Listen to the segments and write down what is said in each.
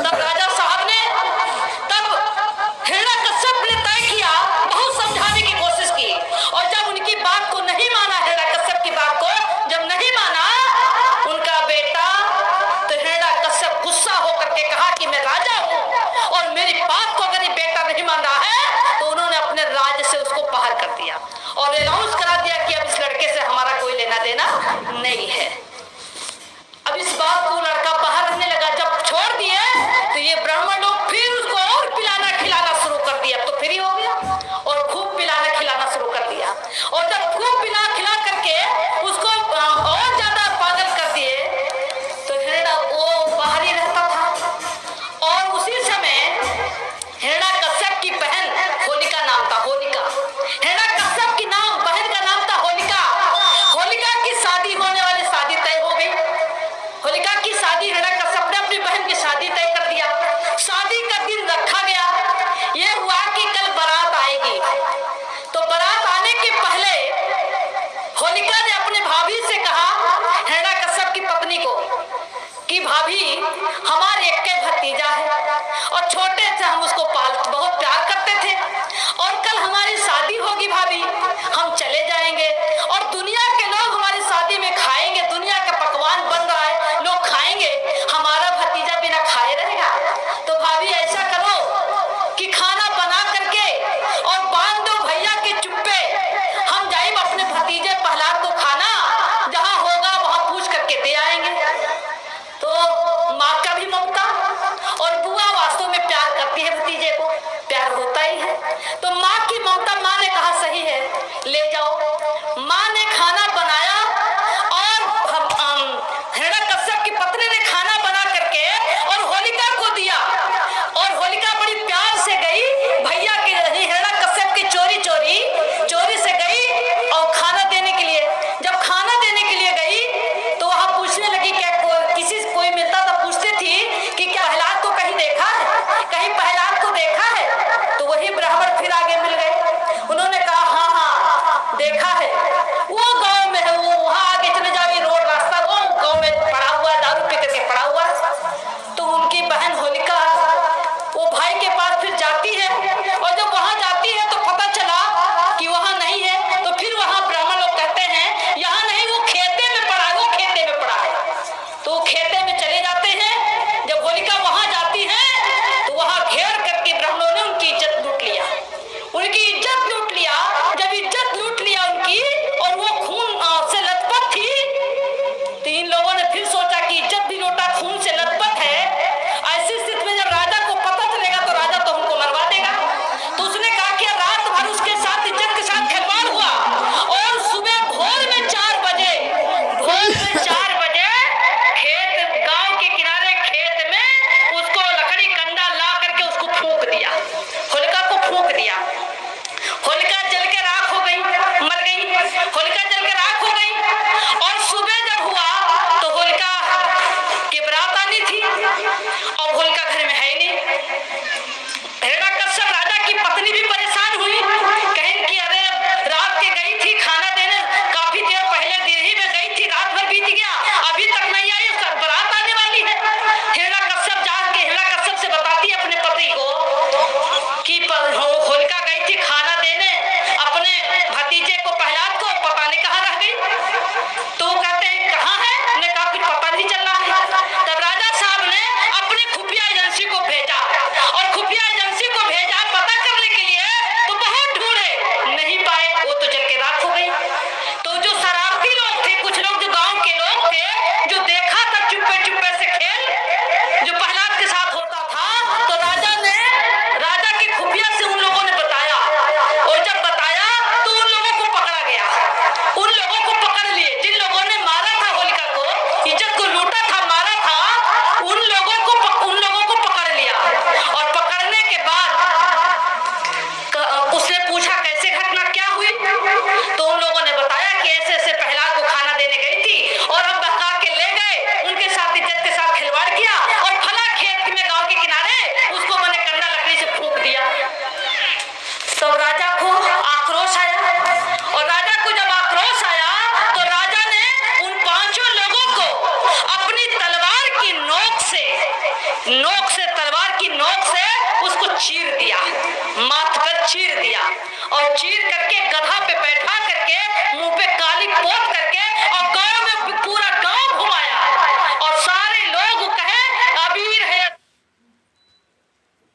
तब राजा साहब ने तब हिरण्यकश्यप ने तय किया, बहुत समझाने की कोशिश की, और जब उनकी बात को नहीं माना, हिरण्यकश्यप की बात को जब नहीं माना उनका बेटा, तो हिरण्यकश्यप गुस्सा होकर के कहा कि मैं राजा हूँ और मेरी बात को अगर ये बेटा नहीं मान रहा है, तो उन्होंने अपने राज्य से उसको बाहर कर दिया और अनाउंस करा दिया कि अब इस लड़के से हमारा कोई लेना देना नहीं है। अब इस बात को लड़का बाहर रहने लगा। जब छोड़ दिए तो ये ब्राह्मण लोग फिर उसको और पिलाना खिलाना शुरू कर दिया, तो फ्री हो गया और खूब पिलाना खिलाना शुरू कर दिया। और जब खूब पिला खिला करके उसको और ज्यादा पागल कर दिए, तो हिरण्य वो बाहर ही रहता था। और उसी समय हिरण्यकश्यप की बहन होलिका नाम था, होलिका, हिरण्यकश्यप की नाम बहन का नाम था होलिका। होलिका की शादी होने वाली, शादी तय हो गई। होलिका की शादी, हिरण्यकश्यप ने अपनी बहन की शादी तय कर दिया। शादी का दिन रखा गया। ये हुआ कि कल बारात आएगी, तो बारात आने के पहले होलिका ने अपने भाभी से कहा, हिरण्यकश्यप की पत्नी को, कि भाभी हमारे एक के भतीजा है और छोटे से हम उसको बहुत प्यार करते थे, और कल हमारी शादी होगी भाभी, हम चले जाएंगे और दुनिया के लोग हमारी शादी में खाएंगे, दुनिया का पकवान बन रहा है, लोग खाएंगे, हमारा भतीजा बिना खाए रहेगा। तो भाभी ऐसा करो कि खाना बना करके और बांध दो भैया के चुप्पे, हम जाए अपने भतीजे प्रहलाद को खाना जहाँ होगा वहां पूछ करके दे आएंगे। तो माँ का भी ममता, और बुआ वास्तव में प्यार करती है भतीजे को, प्यार होता ही है, तो माँ की ममता, माँ ने कहा सही है ले जाओ। माँ ने खाना बनाया और हिरण्यकश्यप की पत्नी ने खाना बना करके और होलिका को दिया, और होलिका बड़ी प्यार से गई भैया के हिरण्यकश्यप की चोरी से गई और खाना देने के लिए। जब खाना देने के लिए गई तो वहां पूछने लगी, क्या किसी से कोई मिलता था, पूछती थी कि क्या प्रहलाद को कहीं देखा है, कहीं प्रहलाद को देखा है। तो वही ब्राह्मण फिर आगे मिल गए, उन्होंने कहा हाँ हाँ देखा है, वो गांव में है, वो वहां आगे चले जाओ, ये रोड रास्ता वो गांव में पड़ा हुआ, दारू पी करके पड़ा हुआ। तो उनकी बहन होलिका वो भाई के पास फिर जाती है, और जब वहां जाती है तो पता चला कि वहां नहीं है। तो फिर वहां ब्राह्मण लोग कहते हैं यहाँ नहीं, वो खेते में पड़ा है, वो खेते में पड़ा है। तो वो खेते में चले जाते हैं। जब होलिका वहां जाती है तो वहां घेर करके ब्राह्मणों ने उनकी इज्जत लूट लिया, उनकी इज्जत लूट लिया। जब इज्जत लूट लिया उनकी, और वो खून से लथपथ थी, तो इन लोगों ने फिर सोचा कि इज्जत भी लूटा, खून से लथपथ है, ऐसी स्थिति में जब राजा को पता चलेगा तो राजा तो हमको मरवा देगा। तो उसने कहा कि रात भर उसके साथ इज्जत के साथ खिलवाड़ हुआ, और सुबह भोर में 4 बजे खेत, गांव के किनारे खेत में उसको लकड़ी कंडा ला करके उसको फूंक दिया, होलिका को फूंक दिया। होलिका जल के राख हो गई, मर गई, होलिका जल के राख हो गई। और सुबह जब हुआ तो होलिका की बारात आनी थी, और होलिका घर में है नहीं। हिरण्यकश्यप राजा की पत्नी भी परेशान हुई, कहें कि अरे रात के गई थी खाना देने, काफी देर पहले दिल्ली में गई थी, रात भर बीत गया, अभी तक नहीं आई, बारात आने वाली है। हिरण्यकश्यप जाके हिरण्यकश्यप से बताती है अपने पति को कि होलिका गई थी खाना देने अपने भतीजे को प्रहलाद को, पता नहीं कहाँ रह गई। तो वो कहते हैं कहाँ है, उन्होंने कहा कुछ पता नहीं चल रहा है। तब राजा साहब ने अपनी खुफिया एजेंसी को भेजा, और खुफिया एजेंसी को भेजा पता करने के लिए, तो बहुत ढूंढे, नहीं पाए, वो तो जल के राख हो गई। तो जो शरारती लोग थे, कुछ लोग जो गांव के लोग थे, जो देखा था चुप्पे चुप्पे से खेल जो प्रहलाद के साथ होता था, तो राजा के खुफिया से उन लोगों ने बताया, और जब बताया तो उन लोगों को पकड़ा गया। उन लोगों को पकड़ लिए जिन लोगों ने मारा था होलिका को, इज्जत को लूटा था, मारा था, उन लोगों को पकड़ लिया। और पकड़ने के बाद उसने पूछा कैसे घटना क्या हुई, तो उन लोगों ने बताया कि ऐसे ऐसे प्रहलाद को खाना देने गई थी, और हम बहका के ले गए, उनके साथ इज्जत के साथ खिलवाड़ किया, और फला खेत में गांव के किनारे उसको मैंने कंडा लकड़ी से फूंक दिया। तब राजा को आक्रोश आया, और राजा को जब आक्रोश आया तो राजा ने उन 5 लोगों को अपनी तलवार की नोक से नोक से उसको चीर दिया, माथ पर चीर दिया और चीर करके गधा पे बैठा करके मुंह पे काली पोत करके और गांव में पूरा गांव घुमाया और सारे लोग कहे अबीर है।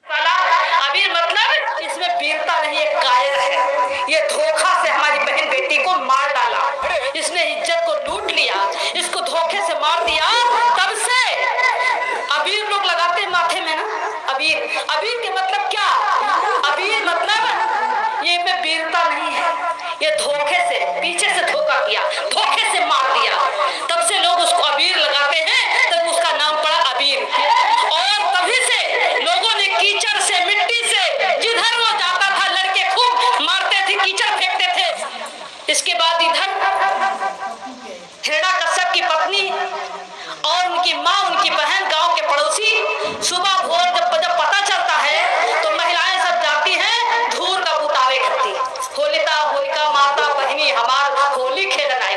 अबीर मतलब इसमें वीरता नहीं, एक कायर है। ये धोखा से हमारी बहन बेटी को मार डाला, इसने इज्जत को लूट लिया, इसको धोखे से मार दिया। तब से अबीर लोग लगाते हैं माथे में ना, अबीर। अबीर के मतलब क्या? अबीर मतलब ये में वीरता नहीं है, ये धोखे से, पीछे से धोखा किया, धोखे से मार दिया। तब से लोग उसको अबीर लगाते हैं, तब उसका नाम पड़ा अबीर। और तभी से लोगों ने कीचड़ से, मिट्टी से, जिधर वो जाता था लड़के खूब मारते थे, कीचड़ फेंकते थे। इसके बाद इधर हिरण्यकश्यप की पत्नी और उनकी माँ, उनकी बहन, गांव के पड़ोसी, सुबह भोर जब पता चलता है तो महिलाएं सब जाती हैं धूर का पुतावे करती, होलिका होलिका माता बहनी हमार होली खेलन आई।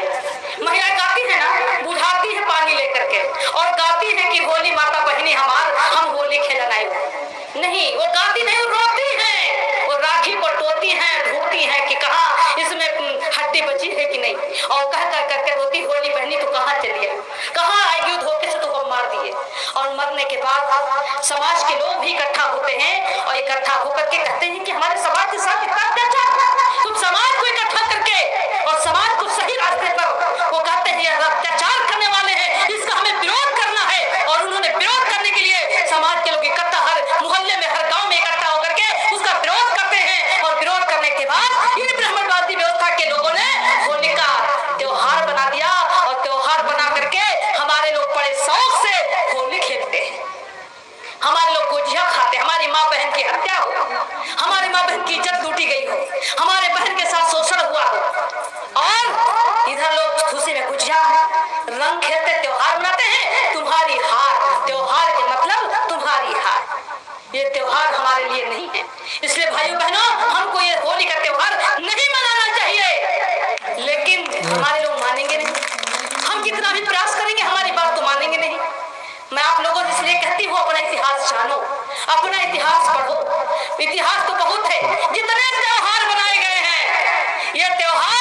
महिलाएं गाती है ना, बुझाती है पानी लेकर के और गाती है कि होली माता बहनी हमार, हम होली खेलन आई। नहीं, वो गाती नहीं, वो रोती है, वो राखी को टोती है, ढूंढती है कि कहाँ इसमें हड्डी बची है कि नहीं, और कह कर करके रोती, होली बहनी तो कहाँ चली है, कहाँ आएगी, धोखे से तो मार दिए। और मरने के बाद समाज के लोग भी इकट्ठा होते हैं और इकट्ठा होकर के कहते हैं कि हमारे समाज के साथ इतना अत्याचार, तुम समाज को इकट्ठा करके और समाज को सही रास्ते पर, वो कहते हैं अत्याचार करने वाले हैं, इसका हमें विरोध करना है। और उन्होंने विरोध करने के लिए समाज के लोग इकट्ठा, हर मोहल्ले में, हर गांव में इकट्ठा होकर के उसका विरोध करते हैं। और विरोध करने के बाद इन ब्राह्मणवादी व्यवस्था के लोगों ने होली का त्योहार बना दिया और त्योहार बना करके हमारे लोग बड़े शौक से होली खेलते हैं। हमारे लोग गुजिया खाते, हमारी माँ बहन की हत्या हो, हमारी माँ बहन की इज्जत लूटी गई हो, हमारे बहन के साथ शोषण हुआ हो, और इधर लोग खुशी में गुजिया रंग खेलते, त्योहार मनाते हैं। तुम्हारी हार, त्योहार के मतलब तुम्हारी हार। ये त्योहार हमारे लिए नहीं है। इसलिए भाइयों बहनों, हमको ये होली का त्योहार नहीं मनाना चाहिए। लेकिन हमारे लोग मानेंगे नहीं, हम कितना भी प्रयास करेंगे हमारी बात तो मानेंगे नहीं। मैं आप लोगों से इसलिए कहती हूँ, अपना इतिहास जानो, अपना इतिहास पढ़ो। इतिहास तो बहुत है, जितने त्योहार बनाए गए हैं, ये त्योहार